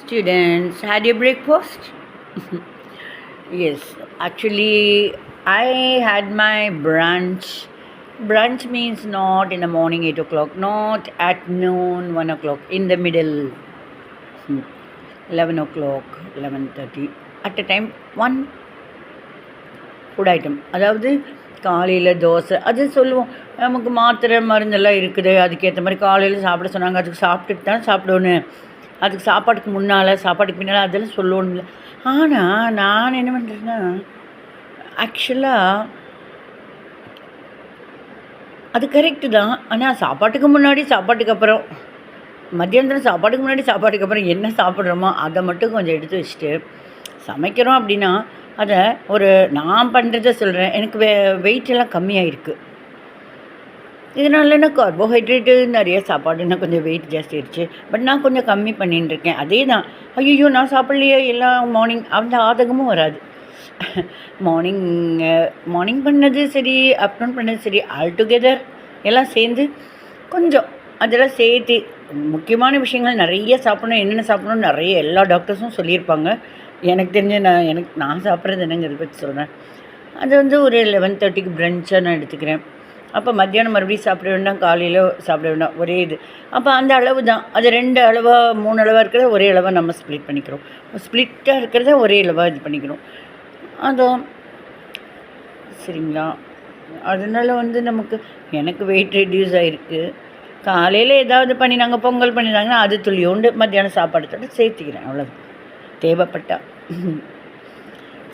Students, had your breakfast? Yes, actually, I had my brunch. Brunch means not in the morning 8 o'clock, not at noon 1 o'clock, in the middle 11 o'clock, 11:30. At a time, one food item, அதாவது காலையில் தோசை. அது சொல்லுவோம், நமக்கு மாத்திரை மருந்தெல்லாம் இருக்குது, அதுக்கேற்ற மாதிரி காலையில் சாப்பிட சொன்னாங்க, அதுக்கு சாப்பிட்டுட்டு தான் சாப்பிடணும், அதுக்கு சாப்பாட்டுக்கு முன்னால் சாப்பாட்டுக்கு பின்னால் அதெல்லாம் சொல்லணும்ல. ஆனால் நான் என்ன பண்ணுறேன்னா, ஆக்சுவலாக அது கரெக்டு தான். ஆனால் சாப்பாட்டுக்கு முன்னாடி சாப்பாட்டுக்கு அப்புறம், மத்தியானத்தில் சாப்பாட்டுக்கு முன்னாடி சாப்பாட்டுக்கு அப்புறம் என்ன சாப்பிட்றோமோ அதை மட்டும் கொஞ்சம் எடுத்து வச்சுட்டு சமைக்கிறோம் அப்படின்னா, அதை ஒரு நான் பண்ணுறத சொல்கிறேன். எனக்கு வெயிட்டெல்லாம் கம்மியாக இருக்குது. இதனால என்ன கார்போஹைட்ரேட்டு நிறைய சாப்பாடுன்னா கொஞ்சம் வெயிட் ஜாஸ்தி ஆயிடுச்சு. பட் நான் கொஞ்சம் கம்மி பண்ணின்னு இருக்கேன். அதே தான், ஐயோ நான் சாப்பிட்லையே எல்லாம் மார்னிங், அந்த ஆதகமும் வராது. மார்னிங் பண்ணது சரி, ஆஃப்டர்நூன் பண்ணது சரி, ஆல்டுகெதர் எல்லாம் சேர்ந்து கொஞ்சம் அதெல்லாம் சேர்த்து முக்கியமான விஷயங்கள் நிறைய சாப்பிடணும். என்னென்ன சாப்பிடணும் நிறைய எல்லா டாக்டர்ஸும் சொல்லியிருப்பாங்க. எனக்கு தெரிஞ்ச நான் சாப்பிட்றது என்னங்கிறத பற்றி சொல்கிறேன். அது வந்து ஒரு 11:30க்கு பிரன்ச்சாக நான் எடுத்துக்கிறேன். அப்போ மத்தியானம் மறுபடியும் சாப்பிட வேண்டாம், காலையில் சாப்பிட வேண்டாம், ஒரே இது. அப்போ அந்த அளவு தான். அது 2 அளவாக 3 அளவாக இருக்கிறத ஒரே அளவாக நம்ம ஸ்ப்ளிட் பண்ணிக்கிறோம். ஸ்ப்ளிட்டாக இருக்கிறத ஒரே அளவாக இது பண்ணிக்கிறோம். அதான் சரிங்களா. அதனால் வந்து எனக்கு வெயிட் ரெடியூஸ் ஆகிருக்கு. காலையில் ஏதாவது பண்ணினாங்க, பொங்கல் பண்ணினாங்கன்னா அது துளியோண்டு மத்தியானம் சாப்பாடத்தோடு சேர்த்திக்கிறேன், அவ்வளோதான் தேவைப்பட்டா.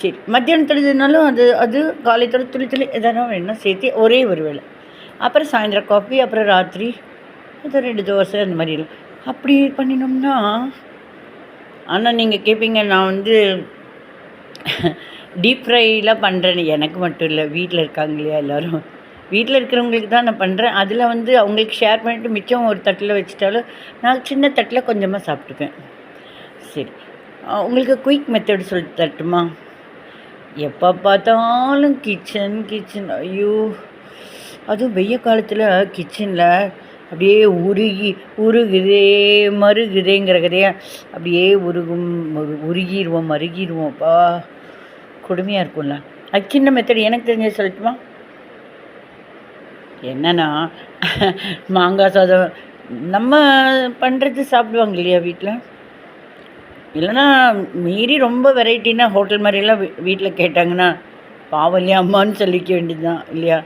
சரி, மத்தியானத்துலனாலும் அது காலையத்தோட துளி எதனா வேணால் சேர்த்து ஒரே ஒரு வேளை. அப்புறம் சாயந்தரம் காஃபி, அப்புறம் ராத்திரி அது 2 தோசை, அந்த மாதிரிலாம் அப்படி பண்ணினோம்னா. ஆனால் நீங்கள் கேட்பீங்க, நான் வந்து டீப் ஃப்ரைலாம் பண்ணுறேன்னு. எனக்கு மட்டும் இல்லை, வீட்டில் இருக்காங்க இல்லையா எல்லோரும், வீட்டில் இருக்கிறவங்களுக்கு தான் நான் பண்ணுறேன். அதில் வந்து அவங்களுக்கு ஷேர் பண்ணிவிட்டு மிச்சம் ஒரு தட்டில் வச்சுட்டாலும் நான் சின்ன தட்டில் கொஞ்சமாக சாப்பிட்டுப்பேன். சரி, உங்களுக்கு குயிக் மெத்தட் சொல்லி தரட்டுமா? எப்போ பார்த்தாலும் கிச்சன், ஐயோ, அதுவும் வெய்ய காலத்தில் கிச்சனில் அப்படியே மருகுதேங்கிற கதையா, அப்படியே மருகிடுவோம். அப்பா கொடுமையாக இருக்கும்ல. அது சின்ன மெத்தட் எனக்கு தெரிஞ்சது சொல்லட்டுமா? என்னன்னா, மாங்காய் சாதம் நம்ம பண்ணுறது சாப்பிடுவாங்க இல்லையா வீட்டில், இல்லைன்னா மீறி ரொம்ப வெரைட்டின்னா ஹோட்டல் மாதிரிலாம் வீட்டில் கேட்டாங்கன்னா பாவம் இல்லையா அம்மான்னு சொல்லிக்க வேண்டியது தான் இல்லையா.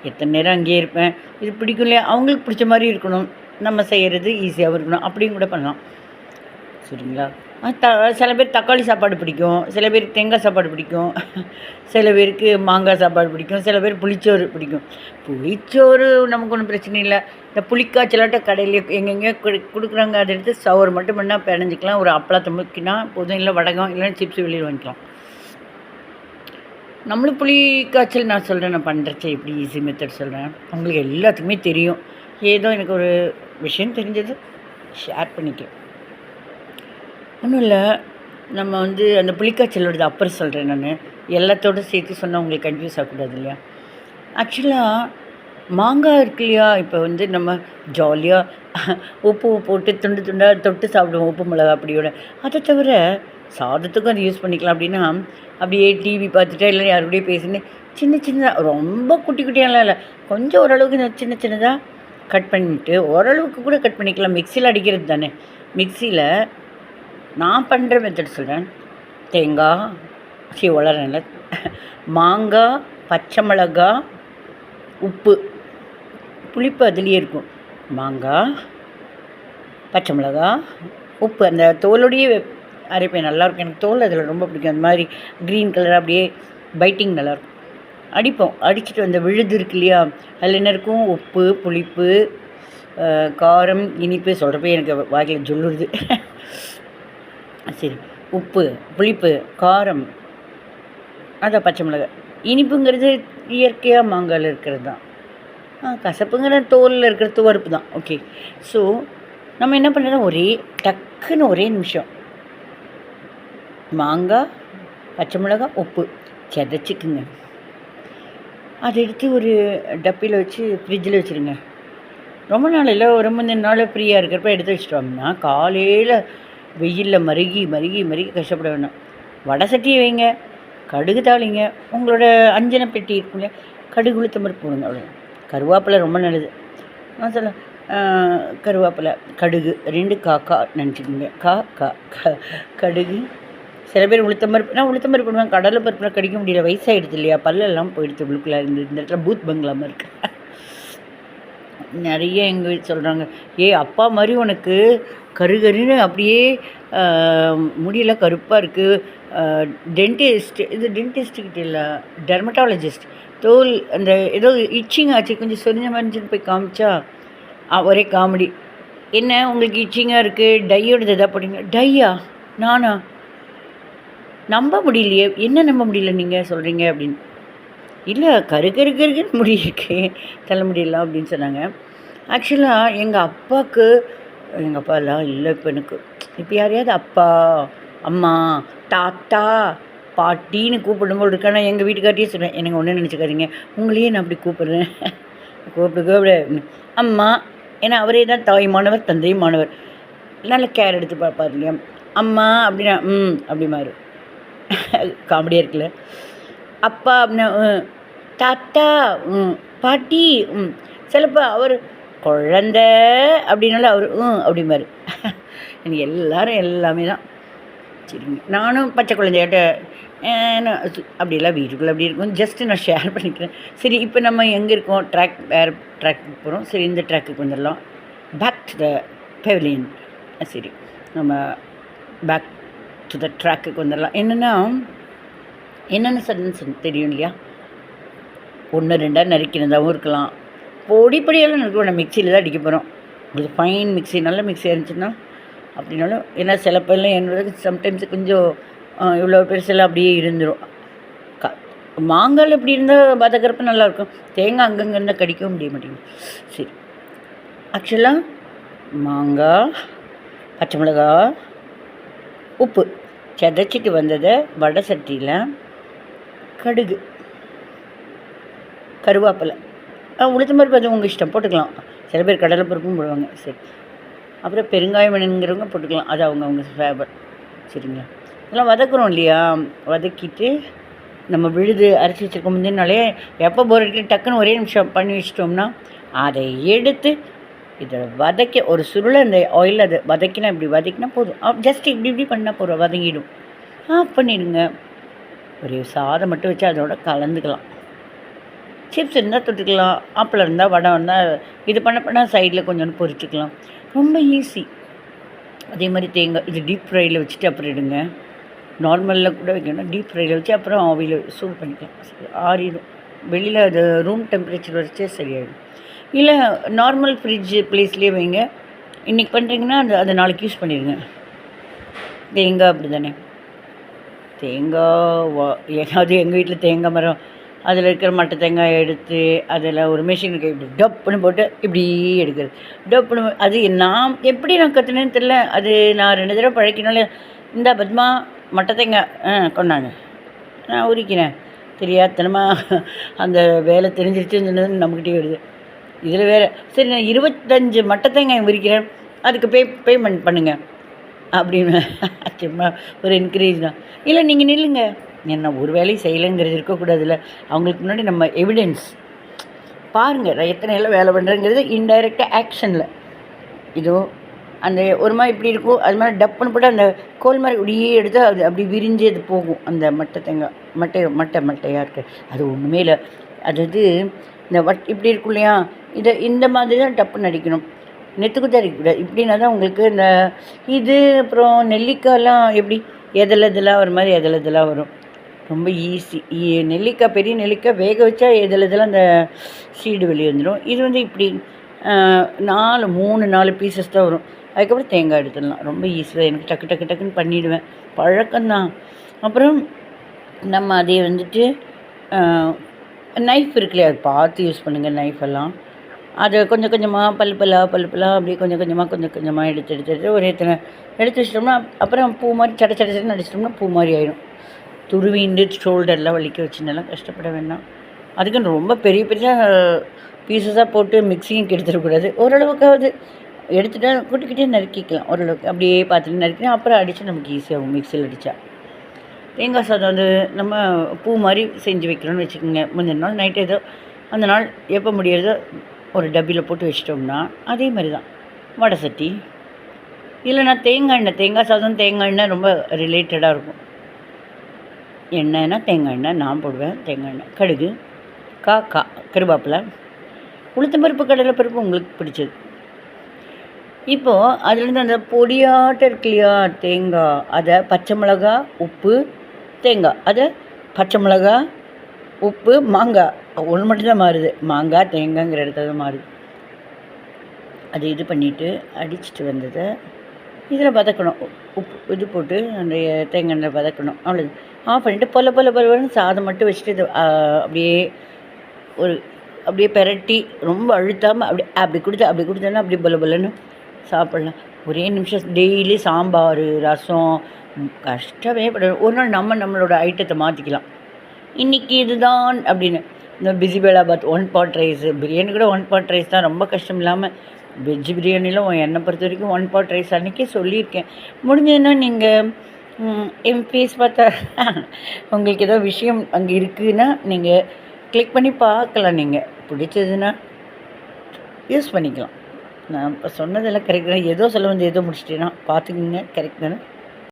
எத்தனை நேரம் அங்கேயே இருப்பேன், இது பிடிக்கும் இல்லையா, அவங்களுக்கு பிடிச்ச மாதிரி இருக்கணும், நம்ம செய்கிறது ஈஸியாகவும் இருக்கணும், அப்படியும் கூட பண்ணலாம். சரிங்களா. சில பேர் தக்காளி சாப்பாடு பிடிக்கும், சில பேருக்கு தேங்காய் சாப்பாடு பிடிக்கும், சில பேருக்கு மாங்காய் சாப்பாடு பிடிக்கும், சில பேர் புளிச்சோறு பிடிக்கும். புளிச்சோறு நமக்கு ஒன்றும் பிரச்சனை இல்லை. இந்த புளிக்காய்ச்சலாட்ட கடையிலே எங்கெங்கே கொடுக்குறாங்க, அதை எடுத்து சோறு மட்டும் பண்ணால் பிணைஞ்சிக்கலாம், ஒரு அப்பளத்தை முக்கினா போதும், இல்லை வடகம், இல்லைன்னா சிப்ஸ் வெளியில் வாங்கிக்கலாம். நம்மளும் புளி காய்ச்சல் நான் சொல்கிறேன், நான் பண்ணுறச்சே எப்படி ஈஸி மெத்தட் சொல்கிறேன். உங்களுக்கு எல்லாத்துக்குமே தெரியும். ஏதோ எனக்கு ஒரு விஷயம் தெரிஞ்சது ஷேர் பண்ணிக்கலாம். ஒன்றும் இல்லை, நம்ம வந்து அந்த புளிக்காய்ச்சலோடது அப்புறம் சொல்கிறேன். நான் எல்லாத்தோடு சேர்த்து சொன்னால் உங்களுக்கு கன்ஃபியூஸ் ஆகக்கூடாது இல்லையா. ஆக்சுவலாக மாங்காய் இருக்கு இல்லையா, இப்போ வந்து நம்ம ஜாலியாக உப்பு போட்டு துண்டாக தொட்டு சாப்பிடுவோம், உப்பு மிளகா அப்படியோட. அதை தவிர சாதத்துக்கும் அதை யூஸ் பண்ணிக்கலாம். அப்படின்னா அப்படியே டிவி பார்த்துட்டா இல்லை யாருக்கூடயே பேசினு சின்னதாக, ரொம்ப குட்டியாலாம் இல்லை, கொஞ்சம் ஓரளவுக்கு சின்னதாக கட் பண்ணிவிட்டு, ஓரளவுக்கு கூட கட் பண்ணிக்கலாம். மிக்சியில் அடிக்கிறது தானே. மிக்சியில் நான் பண்ணுற மெத்தட் சொல்கிறேன். தேங்காய் வளரல, மாங்காய், பச்சை மிளகா, உப்பு, புளிப்பு அதுலேயே இருக்கும். மாங்காய், பச்சை மிளகா, உப்பு, அந்த தோலோடையே அரைப்பேன். நல்லாயிருக்கும், எனக்கு தோல் அதில் ரொம்ப பிடிக்கும். அந்த மாதிரி க்ரீன் கலர் அப்படியே பைட்டிங் நல்லாயிருக்கும். அடிப்போம். அடிச்சுட்டு அந்த விழுது இருக்கு இல்லையா, அதில் என்ன இருக்கும், உப்பு, புளிப்பு, காரம், இனிப்பு. சொல்கிறப்ப எனக்கு வாயில் சொல்லுறது. சரி, உப்பு, புளிப்பு, காரம், அதான் பச்சை மிளகாய். இனிப்புங்கிறது இயற்கையாக மாங்காயில் இருக்கிறது தான். கசப்புங்கிற தோலில் இருக்கிற துவர்ப்பு தான். ஓகே, ஸோ நம்ம என்ன பண்ணுறோம், ஒரே நிமிஷம் மாங்காய், பச்சை மிளகாய், உப்பு செதைச்சிக்குங்க. அதை எடுத்து ஒரு டப்பியில் வச்சு ஃப்ரிட்ஜில் வச்சுருங்க. ரொம்ப நாள் இல்லை, ஒரு 3 நாள் ஃப்ரீயாக இருக்கிறப்ப எடுத்து வச்சுட்டோம்னா காலையில் வெயிலில் மருகி மருகி மருகி கஷ்டப்பட வேண்டாம். வடை சட்டியை வைங்க, கடுகு தாளிங்க, உங்களோட அஞ்சன பெட்டி இருக்கும் இல்லையா, கடுகு உளுத்தம் பருப்பு போடுங்க, அவ்வளோ. கருவேப்பிலை ரொம்ப நல்லது. நான் சொல்ல கருவேப்பிலை, கடுகு 2 காக்கா நினச்சிக்கோங்க. கடுகு. சில பேர் உளுத்தம் பருப்பு, நான் உளுத்தம் பருப்பு போடுவேன். கடலை பருப்புலாம் கடிக்க முடியல, வயசாகிடுது இல்லையா, பல்லெல்லாம் போயிடுது உள்ளுக்குள்ளே இருந்து. இந்த இடத்துல பூத் பங்களாமல் இருக்குது. நிறைய எங்கள் வீட்டு சொல்கிறாங்க, அப்பா மாதிரி உனக்கு கருகருன்னு அப்படியே முடியெல்லாம் கருப்பாக இருக்குது. டென்டிஸ்ட்டுக்கிட்ட இல்லை, டெர்மட்டாலஜிஸ்ட், தோல் அந்த ஏதோ இச்சிங் ஆச்சு, கொஞ்சம் சொரிஞ்ச மாதிரின்னு போய் காமிச்சா ஒரே காமெடி. என்ன உங்களுக்கு இச்சிங்காக இருக்குது, டையோடது எதாவது போட்டிங்க. டையா? நானா? நம்ப முடியலையே. என்ன நம்ப முடியல நீங்கள் சொல்கிறீங்க அப்படின்னு. இல்லை, கருக்குன்னு முடி இருக்கு, தலைமுடியெல்லாம் அப்படின்னு சொன்னாங்க. ஆக்சுவலாக எங்கள் அப்பாலாம் இல்லை. இப்போ எனக்கு இப்போ யாரையாவது அப்பா, அம்மா, தாத்தா, பாட்டின்னு கூப்பிடும்போது இருக்கானா, எங்கள் வீட்டுக்கார்ட்டியே சொல்லுவேன், எனக்கு ஒன்று நினச்சிக்காதீங்க, உங்களையே நான் அப்படி கூப்பிட்றேன். கூப்பிட அம்மா, ஏன்னா அவரே தான் தாய்மானவர் தந்தையுமானவர். நல்ல கேர் எடுத்து பார்ப்பார் இல்லையா. அம்மா அப்படின்னா அப்படி மாறு காமெடியாக இருக்குல்ல. அப்பா அப்படின்னா தாத்தா, பாட்டி, சிலப்போ அவர் குழந்த அப்படின்னால அவர் அப்படிமாரு. எனக்கு எல்லாமே தான். சரிங்க, நானும் பச்சை குழந்தையாட்ட அப்படிலாம் வீட்டுக்குள்ளே அப்படி இருக்கும். ஜஸ்ட்டு நான் ஷேர் பண்ணிக்கிறேன். சரி, இப்போ நம்ம எங்கே இருக்கோம்? வேறு ட்ராக்கு போகிறோம். சரி, இந்த ட்ராக்குக்கு வந்துடலாம். Back to the pavilion. சரி, நம்ம பேக் டு த ட்ராக்குக்கு வந்துடலாம். என்னென்ன சடன்ஸ் தெரியும் இல்லையா. 1 2 நறுக்கினதாகவும் இருக்கலாம். பொடியெல்லாம் நறுக்க வேண்டாம், மிக்சியில் தான் அடிக்க போகிறோம். உங்களுக்கு ஃபைன் மிக்சி, நல்ல மிக்சியாக இருந்துச்சுன்னா அப்படின்னாலும், ஏன்னா சில பேர்லாம் என்னோட சம்டைம்ஸ் கொஞ்சம் இவ்வளோ பெருசெல்லாம் அப்படியே இருந்துடும். மாங்காயில் எப்படி இருந்தால் வதக்கிறப்ப நல்லாயிருக்கும். தேங்காய் அங்கங்கே இருந்தால் கடிக்கவும் முடிய மாட்டேங்குது. சரி, ஆக்சுவலாக மாங்காய், பச்சை மிளகா, உப்பு செதைச்சிட்டு வந்ததை வடை சட்டியில், கடுகு, கருவேப்பிலை, உளுத்தம் பருப்பு அது உங்கள் இஷ்டம் போட்டுக்கலாம். சில பேர் கடலை பருப்பும் போடுவாங்க. சரி, அப்புறம் பெருங்காயம் வேணுங்கிறவங்க போட்டுக்கலாம், அது அவங்க ஃபேவர். சரிங்களா, இதெல்லாம் வதக்குறோம் இல்லையா. வதக்கிட்டு நம்ம விழுது அரைச்சி வச்சுருக்க முந்தினாலே எப்போ போர் அடிக்க டக்குன்னு ஒரே நிமிஷம் பண்ணி வச்சிட்டோம்னா, அதை எடுத்து இதை வதக்க ஒரு சுருளை அந்த ஆயில் அதை வதக்கினா போதும். ஜஸ்ட் இப்படி பண்ணால் போதும், வதங்கிடும். பண்ணிடுங்க. ஒரு சாதம் மட்டும் வச்சு அதோட கலந்துக்கலாம். சிப்ஸ் இருந்தால் தொட்டுக்கலாம், ஆப்பிள் இருந்தால், வடை இருந்தால், இது பண்ண சைடில் கொஞ்சோண்டு பொரிச்சுக்கலாம். ரொம்ப ஈஸி. அதே மாதிரி தேங்காய், இது டீப் ஃப்ரையில் வச்சுட்டு அப்புறம் எடுங்க. நார்மலில் கூட வைக்கணும். டீப் ஃப்ரையில் வச்சு அப்புறம் ஆவியில் சூடு பண்ணிக்கலாம். ஆறிடும். வெளியில் அது ரூம் டெம்பரேச்சர் வச்சே சரியாயிடும். இல்லை, நார்மல் ஃப்ரிட்ஜ் ப்ளேஸ்லேயே வைங்க. இன்றைக்கி பண்ணுறீங்கன்னா அதை நாளைக்கு யூஸ் பண்ணிடுங்க. தேங்காய் அப்படி தானே, அது எங்கள் வீட்டில் தேங்காய் மரம், அதில் இருக்கிற மட்டை தேங்காயை எடுத்து அதில் ஒரு மிஷினுக்கு இப்படி டப்புன்னு போட்டு இப்படி எடுக்கிறது. டப்புன்னு அது நான் எப்படி கற்றுனேன்னு தெரில. அது நான் 2 தடவை பழக்கினாலே, இந்த பத்மா மட்டை தேங்காய் கொண்டாங்க, நான் உரிக்கிறேன். தெரியாதனமாக அந்த வேலை தெரிஞ்சிருச்சுன்னு சொன்னது நம்மக்கிட்டே வருது. இதில் வேறு. சரி, நான் 25 மட்டை தேங்காய் உரிக்கிறேன், அதுக்கு பேமெண்ட் பண்ணுங்கள் அப்படின்னு சும்மா ஒரு என்கரேஜ் தான். இல்லை, நீங்கள் நில்லுங்க, என்ன ஒரு வேலையும் செய்யலைங்கிறது இருக்கக்கூடாதுல்ல. அவங்களுக்கு முன்னாடி நம்ம எவிடன்ஸ் பாருங்கள், நான் எத்தனை எல்லாம் வேலை பண்ணுறேங்கிறது இன்டைரக்டாக ஆக்ஷனில். இதுவும் அந்த ஒரு மாதிரி இப்படி இருக்கும், அது மாதிரி டப்புன்னு போட்டு அந்த கோல் மாதிரி இப்படியே எடுத்து அது அப்படி விரிஞ்சு அது போகும். அந்த மட்டை தேங்காய் மட்டையாக இருக்குது, அது ஒன்றுமே இல்லை. அதாவது இந்த இப்படி இருக்கும் இல்லையா, இந்த மாதிரி தான் டப்புன்னு அடிக்கணும். நெத்துக்கு தான் அடிக்கக்கூடாது. இப்படின்னா தான் உங்களுக்கு இந்த இது. அப்புறம் நெல்லிக்காயெலாம் எப்படி எதெல்லாம் ஒரு மாதிரி எதெல்லாம் வரும். ரொம்ப ஈஸி. நெல்லிக்காய், பெரிய நெல்லிக்காய் வேக வச்சா எதெல்லாம் அந்த சீடு வெளியே வந்துடும். இது இப்படி 3-4 பீசஸ் தான் வரும். அதுக்கப்புறம் தேங்காய் எடுத்துடலாம். ரொம்ப ஈஸியாக, எனக்கு டக்குன்னு பண்ணிவிடுவேன், பழக்கம்தான். அப்புறம் நம்ம அதை நைஃப் இருக்குல்லையா, அது பார்த்து யூஸ் பண்ணுங்கள் நைஃபெல்லாம். அதை கொஞ்சம் கொஞ்சமாக பல்லுப்பெல்லாம் அப்படியே கொஞ்சம் கொஞ்சமாக எடுத்து ஒரு எத்தனை எடுத்து வச்சிட்டோம்னா, அப்புறம் பூ மாதிரி சடன்னு அடிச்சிட்டோம்னா பூ மாதிரி ஆயிடும். துருவிண்டு ஷோல்டர்லாம் வலிக்க வச்சுன்னெல்லாம் கஷ்டப்பட வேண்டாம். அதுக்குன்னு ரொம்ப பெரிய பீசஸாக போட்டு மிக்சியும் கெடுத்துடக்கூடாது. ஓரளவுக்காவது எடுத்துகிட்டு கூட்டிக்கிட்டே நறுக்கிக்கலாம் ஓரளவுக்கு. அப்படியே பார்த்துட்டு நறுக்கினா அப்புறம் அடித்து நமக்கு ஈஸியாகும் மிக்சியில் அடித்தா. தேங்காய் சாதம் வந்து நம்ம பூ மாதிரி செஞ்சு வைக்கிறோன்னு வச்சுக்கோங்க. முந்தின நாள் நைட்டு ஏதோ அந்த நாள் எப்போ முடியறதோ ஒரு டப்பியில் போட்டு வச்சிட்டோம்னா அதே மாதிரி தான் வடை சட்டி. இல்லைனா தேங்காய் எண்ணெய், தேங்காய் சாதம் தேங்காய் எண்ணெய் ரொம்ப ரிலேட்டடாக இருக்கும். எண்ணெய்னா தேங்காய் எண்ணெய் நான் போடுவேன். தேங்காய் எண்ணெய், கடுகு, கருவேப்பிலை, உளுத்தம்பருப்பு, கடலைப்பருப்பு உங்களுக்கு பிடிச்சது. இப்போது அதுலேருந்து அந்த பொடியாட்டம் இருக்கு இல்லையா தேங்காய், அதை பச்சை மிளகா, உப்பு, தேங்காய், அதை பச்சை மிளகா, உப்பு, மாங்காய் ஒன்று மட்டும்தான் மாறுது. மாங்காய் தேங்காய்ங்கிற இடத்துல தான் மாறுது. அது இது பண்ணிவிட்டு அடிச்சுட்டு வந்ததை இதில் வதக்கணும். உப்பு இது போட்டு அந்த தேங்காய் எண்ணெய் வதக்கணும். அவ்வளோ ஆஃப் பண்ணிவிட்டு பொல சாதம் மட்டும் வச்சுட்டு இது அப்படியே ஒரு அப்படியே பெரட்டி ரொம்ப அழுத்தாமல் அப்படி கொடுத்தோன்னா அப்படி பொலன்னு சாப்பிட்லாம். ஒரே நிமிஷம். டெய்லி சாம்பார், ரசம் கஷ்டமே பட ஒரு நாள் நம்மளோட ஐட்டத்தை மாற்றிக்கலாம். இன்றைக்கி இதுதான் அப்படின்னு இந்த பிசிபேலாபாத் 1 pot ரைஸ், பிரியாணி கூட 1 pot ரைஸ் தான், ரொம்ப கஷ்டம் இல்லாமல். வெஜ் பிரியாணியில் என்னை பொறுத்த வரைக்கும் 1 pot ரைஸ் அன்றைக்கே சொல்லியிருக்கேன். முடிஞ்சதுன்னா நீங்கள் என் ஃபேஸ் பார்த்தா உங்களுக்கு ஏதோ விஷயம் அங்கே இருக்குதுன்னா நீங்கள் கிளிக் பண்ணி பார்க்கலாம். நீங்கள் பிடிச்சதுன்னா யூஸ் பண்ணிக்கலாம். நான் இப்போ சொன்னதெல்லாம் கரெக்ட் தான். ஏதோ சொல்ல வந்து ஏதோ முடிச்சிட்டேன்னா பார்த்துக்குங்க. கரெக்ட் தானே?